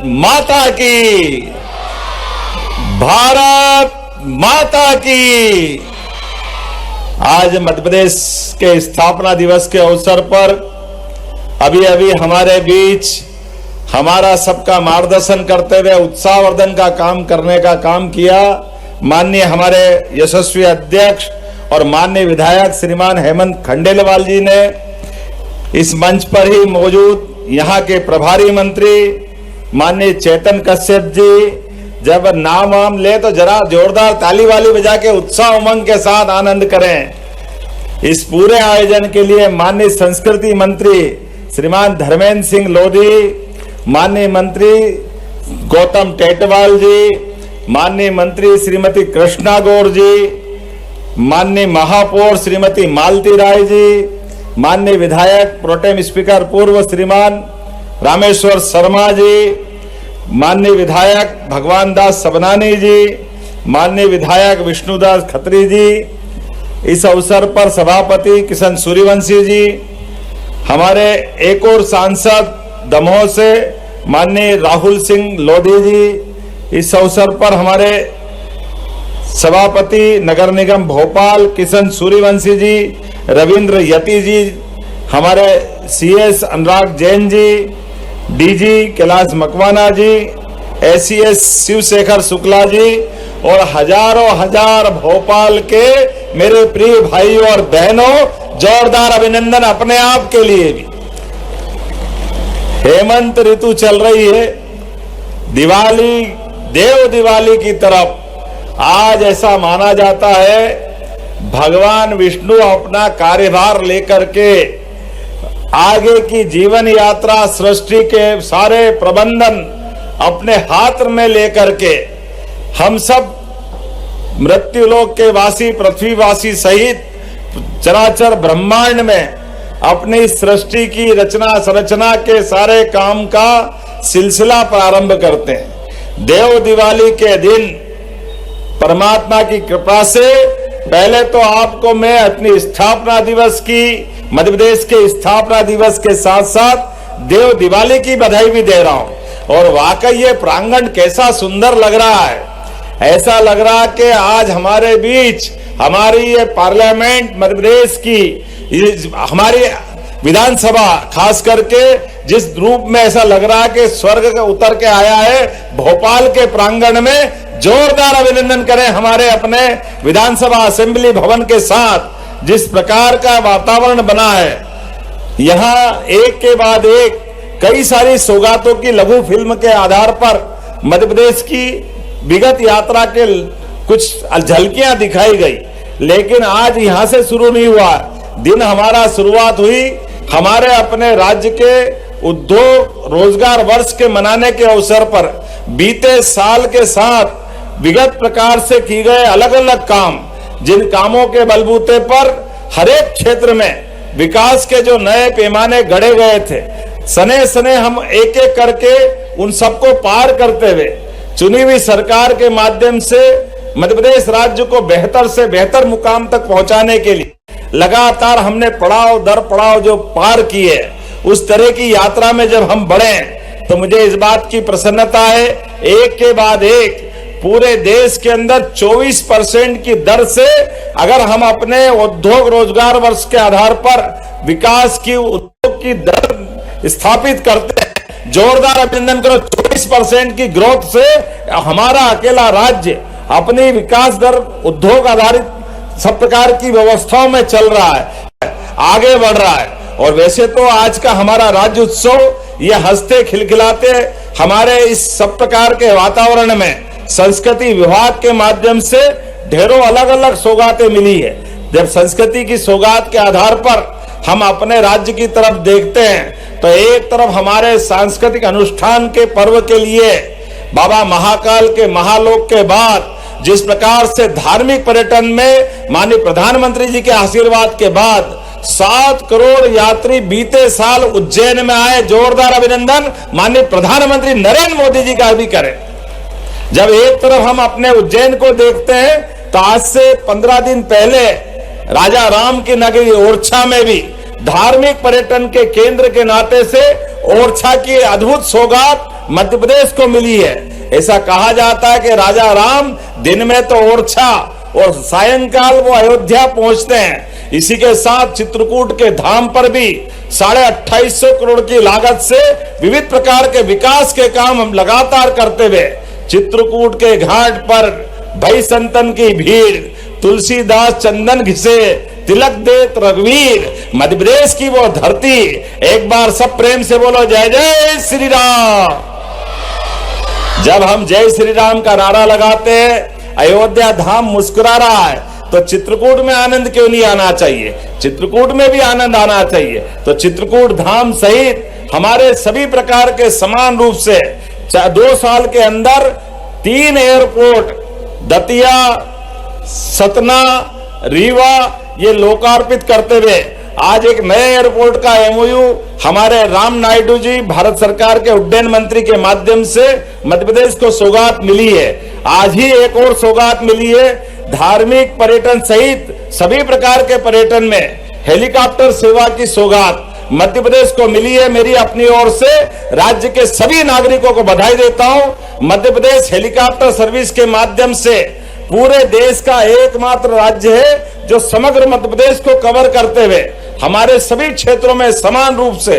माता की, भारत माता की। आज मध्य प्रदेश के स्थापना दिवस के अवसर पर अभी अभी हमारे बीच हमारा सबका मार्गदर्शन करते हुए उत्साहवर्धन का काम करने का काम किया माननीय हमारे यशस्वी अध्यक्ष और माननीय विधायक श्रीमान हेमंत खंडेलवाल जी ने। इस मंच पर ही मौजूद यहाँ के प्रभारी मंत्री माननीय चेतन कश्यप जी, जब नाम वाम ले तो जरा जोरदार ताली वाली बजा के उत्साह उमंग के साथ आनंद करें। इस पूरे आयोजन के लिए माननीय संस्कृति मंत्री श्रीमान धर्मेंद्र सिंह लोधी, माननीय मंत्री गौतम टेटवाल जी, माननीय मंत्री श्रीमती कृष्णा गौर जी, माननीय महापौर श्रीमती मालती राय जी, माननीय विधायक प्रोटेम स्पीकर पूर्व श्रीमान रामेश्वर शर्मा जी, माननीय विधायक भगवान दास सबनानी जी, माननीय विधायक विष्णुदास खत्री जी, इस अवसर पर सभापति किशन सूर्यवंशी जी, हमारे एक और सांसद दमोह से माननीय राहुल सिंह लोधी जी, इस अवसर पर हमारे सभापति नगर निगम भोपाल किशन सूर्यवंशी जी, रविंद्र यति जी, हमारे सीएस अनुराग जैन जी, डीजी कैलाश मकवाना जी, एसीएस शिवशेखर शुक्ला जी और हजारों हजार भोपाल के मेरे प्रिय भाइयों और बहनों, जोरदार अभिनंदन अपने आप के लिए भी। हेमंत ऋतु चल रही है, दिवाली देव दिवाली की तरफ। आज ऐसा माना जाता है भगवान विष्णु अपना कार्यभार लेकर के आगे की जीवन यात्रा सृष्टि के सारे प्रबंधन अपने हाथ में लेकर के हम सब मृत्युलोक के वासी पृथ्वीवासी सहित चराचर ब्रह्मांड में अपनी सृष्टि की रचना संरचना के सारे काम का सिलसिला प्रारंभ करते हैं। देव दिवाली के दिन परमात्मा की कृपा से पहले तो आपको मैं अपनी स्थापना दिवस की, मध्य प्रदेश के स्थापना दिवस के साथ साथ देव दिवाली की बधाई भी दे रहा हूं। और वाकई ये प्रांगण कैसा सुंदर लग रहा है, ऐसा लग रहा कि आज हमारे बीच हमारी ये पार्लियामेंट मध्य प्रदेश की हमारी विधानसभा खास करके जिस रूप में ऐसा लग रहा है कि स्वर्ग का उतर के आया है भोपाल के प्रांगण में। जोरदार अभिनंदन करें हमारे अपने विधानसभा असेंबली भवन के साथ जिस प्रकार का वातावरण बना है। यहाँ एक के बाद एक कई सारी सौगातों की लघु फिल्म के आधार पर मध्य प्रदेश की विगत यात्रा के कुछ झलकियां दिखाई गई, लेकिन आज यहां से शुरू नहीं हुआ दिन। हमारा शुरुआत हुई हमारे अपने राज्य के उद्योग रोजगार वर्ष के मनाने के अवसर पर बीते साल के साथ विगत प्रकार से की गए अलग अलग काम, जिन कामों के बलबूते पर हरेक क्षेत्र में विकास के जो नए पैमाने गढ़े गए थे, सने सने हम एक एक करके उन सबको पार करते हुए चुनी हुई सरकार के माध्यम से मध्य प्रदेश राज्य को बेहतर से बेहतर मुकाम तक पहुंचाने के लिए लगातार हमने पड़ाव दर पड़ाव जो पार किए, उस तरह की यात्रा में जब हम बढ़े तो मुझे इस बात की प्रसन्नता है एक के बाद एक पूरे देश के अंदर 24% की दर से अगर हम अपने उद्योग रोजगार वर्ष के आधार पर विकास की उद्योग की दर स्थापित करते हैं। जोरदार अभिनंदन करो। 24% की ग्रोथ से हमारा अकेला राज्य अपनी विकास दर उद्योग आधारित सब प्रकार की व्यवस्थाओं में चल रहा है, आगे बढ़ रहा है। और वैसे तो आज का हमारा राज्य उत्सव ये हंसते खिलखिलाते हमारे इस सब प्रकार के वातावरण में संस्कृति विभाग के माध्यम से ढेरों अलग अलग सौगातें मिली है। जब संस्कृति की सौगात के आधार पर हम अपने राज्य की तरफ देखते हैं तो एक तरफ हमारे सांस्कृतिक अनुष्ठान के पर्व के लिए बाबा महाकाल के महालोक के बाद जिस प्रकार से धार्मिक पर्यटन में माननीय प्रधानमंत्री जी के आशीर्वाद के बाद 7 करोड़ यात्री बीते साल उज्जैन में आए। जोरदार अभिनंदन माननीय प्रधानमंत्री नरेंद्र मोदी जी का भी करें। जब एक तरफ हम अपने उज्जैन को देखते हैं तो आज से 15 दिन पहले राजा राम की नगरी ओरछा में भी धार्मिक पर्यटन के केंद्र के नाते से ओरछा की अद्भुत सौगात मध्य प्रदेश को मिली है। ऐसा कहा जाता है कि राजा राम दिन में तो ओरछा और सायंकाल वो अयोध्या पहुंचते हैं। इसी के साथ चित्रकूट के धाम पर भी 2850 करोड़ की लागत से विविध प्रकार के विकास के काम हम लगातार करते हुए चित्रकूट के घाट पर भई संतन की भीड़, तुलसीदास चंदन घिसे, तिलक देत रघुवीर, मध्य प्रदेश की वो धरती। एक बार सब प्रेम से बोलो जय जय श्री राम। जब हम जय श्री राम का नारा लगाते हैं, अयोध्या धाम मुस्कुरा रहा है, तो चित्रकूट में आनंद क्यों नहीं आना चाहिए? चित्रकूट में भी आनंद आना चाहिए। तो चित्रकूट धाम सहित हमारे सभी प्रकार के समान रूप से 2 साल के अंदर 3 एयरपोर्ट दतिया, सतना, रीवा ये लोकार्पित करते हुए आज एक नए एयरपोर्ट का एमओयू हमारे राम नायडू जी भारत सरकार के उड्डयन मंत्री के माध्यम से मध्य प्रदेश को सौगात मिली है। आज ही एक और सौगात मिली है। धार्मिक पर्यटन सहित सभी प्रकार के पर्यटन में हेलीकॉप्टर सेवा की सौगात मध्य प्रदेश को मिली है। मेरी अपनी ओर से राज्य के सभी नागरिकों को बधाई देता हूं। मध्य प्रदेश हेलीकॉप्टर सर्विस के माध्यम से पूरे देश का एकमात्र राज्य है जो समग्र मध्य प्रदेश को कवर करते हुए हमारे सभी क्षेत्रों में समान रूप से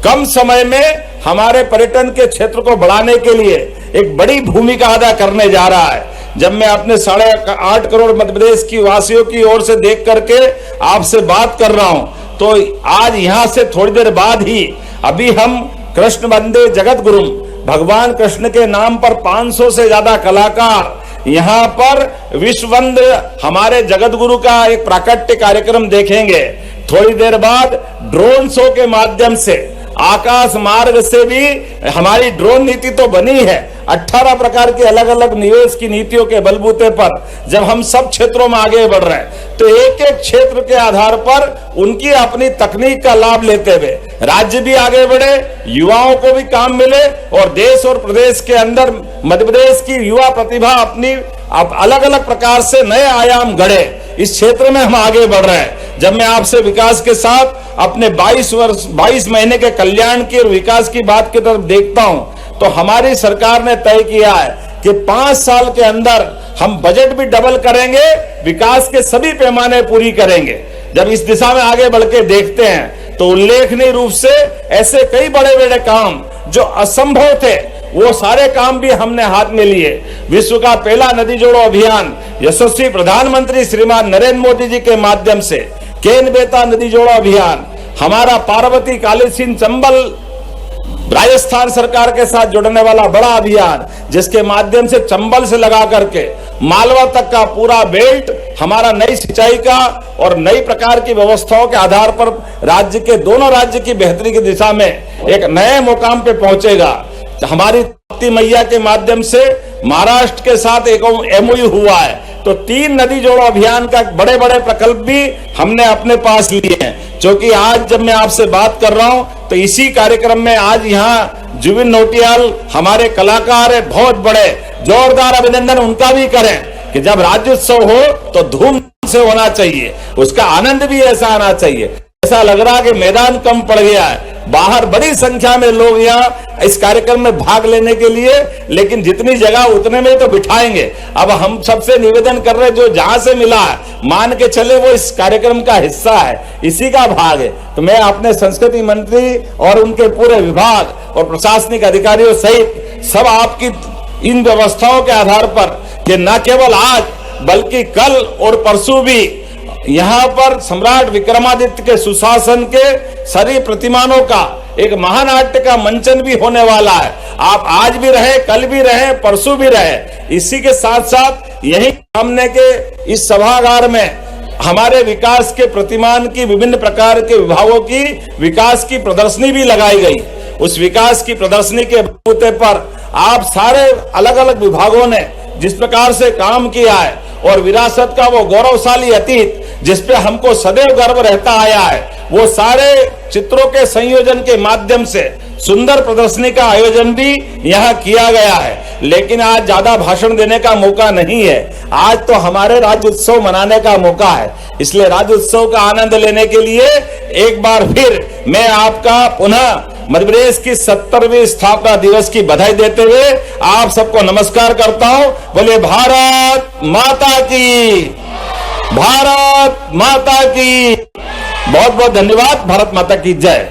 कम समय में हमारे पर्यटन के क्षेत्र को बढ़ाने के लिए एक बड़ी भूमिका अदा करने जा रहा है। जब मैं अपने 8.5 करोड़ मध्य प्रदेश की वासियों की ओर से देख करके आपसे बात कर रहा हूं, तो आज यहां से थोड़ी देर बाद ही अभी हम कृष्ण वंदे जगत गुरु भगवान कृष्ण के नाम पर 500 से ज्यादा कलाकार यहाँ पर विश्व वंदे हमारे जगत गुरु का एक प्राकट्य कार्यक्रम देखेंगे। थोड़ी देर बाद ड्रोन शो के माध्यम से आकाश मार्ग से भी हमारी ड्रोन नीति तो बनी है। 18 प्रकार की अलग अलग निवेश की नीतियों के बलबूते पर जब हम सब क्षेत्रों में आगे बढ़ रहे हैं, तो एक एक क्षेत्र के आधार पर उनकी अपनी तकनीक का लाभ लेते हुए राज्य भी आगे बढ़े, युवाओं को भी काम मिले और देश और प्रदेश के अंदर मध्य प्रदेश की युवा प्रतिभा अपनी अलग अलग प्रकार से नए आयाम गढ़े। इस क्षेत्र में हम आगे बढ़ रहे हैं। जब मैं आपसे विकास के साथ अपने 22 महीने के कल्याण की और विकास की बात की तरफ देखता हूं, तो हमारी सरकार ने तय किया है कि 5 साल के अंदर हम बजट भी डबल करेंगे, विकास के सभी पैमाने पूरी करेंगे। जब इस दिशा में आगे बढ़ के देखते हैं तो उल्लेखनीय रूप से ऐसे कई बड़े बड़े काम जो असंभव थे वो सारे काम भी हमने हाथ में लिए। विश्व का पहला नदी जोड़ो अभियान यशस्वी प्रधानमंत्री श्रीमान नरेंद्र मोदी जी के माध्यम से केन बेता नदी जोड़ो अभियान, हमारा पार्वती कालीसिंध चंबल राजस्थान सरकार के साथ जुड़ने वाला बड़ा अभियान, जिसके माध्यम से चंबल से लगा करके मालवा तक का पूरा बेल्ट हमारा नई सिंचाई का और नई प्रकार की व्यवस्थाओं के आधार पर राज्य के दोनों राज्य की बेहतरी की दिशा में एक नए मुकाम पे पहुंचेगा। हमारी ताप्ती मैया के माध्यम से महाराष्ट्र के साथ एक एमओयू हुआ है, तो 3 नदी जोड़ो अभियान का बड़े बड़े प्रकल्प भी हमने अपने पास लिए हैं। क्योंकि आज जब मैं आपसे बात कर रहा हूं तो इसी कार्यक्रम में आज यहाँ जुबिन नौटियाल हमारे कलाकार है, बहुत बड़े, जोरदार अभिनंदन उनका भी करें कि जब राज्योत्सव हो तो धूम से होना चाहिए, उसका आनंद भी ऐसा आना चाहिए। ऐसा लग रहा कि मैदान कम पड़ गया है, बाहर बड़ी संख्या में लोग यहाँ इस कार्यक्रम में भाग लेने के लिए, लेकिन जितनी जगह उतने में तो बिठाएंगे। अब हम सबसे निवेदन कर रहे हैं, जो जहां से मिला है मान के चले वो इस कार्यक्रम का हिस्सा है, इसी का भाग है। तो मैं अपने संस्कृति मंत्री और उनके पूरे विभाग और प्रशासनिक अधिकारियों सहित सब आपकी इन व्यवस्थाओं के आधार पर कि न केवल आज बल्कि कल और परसों भी यहाँ पर सम्राट विक्रमादित्य के सुशासन के सभी प्रतिमानों का एक महानाट्य का मंचन भी होने वाला है। आप आज भी रहे, कल भी रहे, परसों भी रहे। इसी के साथ साथ यही सामने के इस सभागार में हमारे विकास के प्रतिमान की विभिन्न प्रकार के विभागों की विकास की प्रदर्शनी भी लगाई गई। उस विकास की प्रदर्शनी के बलबूते पर आप सारे अलग अलग विभागों ने जिस प्रकार से काम किया है और विरासत का वो गौरवशाली अतीत जिस पे हमको सदैव गर्व रहता आया है, वो सारे चित्रों के संयोजन के माध्यम से सुंदर प्रदर्शनी का आयोजन भी यहाँ किया गया है। लेकिन आज ज्यादा भाषण देने का मौका नहीं है, आज तो हमारे राज्य उत्सव मनाने का मौका है। इसलिए राज्य उत्सव का आनंद लेने के लिए एक बार फिर मैं आपका पुनः मध्य प्रदेश की 70वीं स्थापना दिवस की बधाई देते हुए आप सबको नमस्कार करता हूं। बोले भारत माता की, भारत माता की। बहुत बहुत धन्यवाद। भारत माता की जय।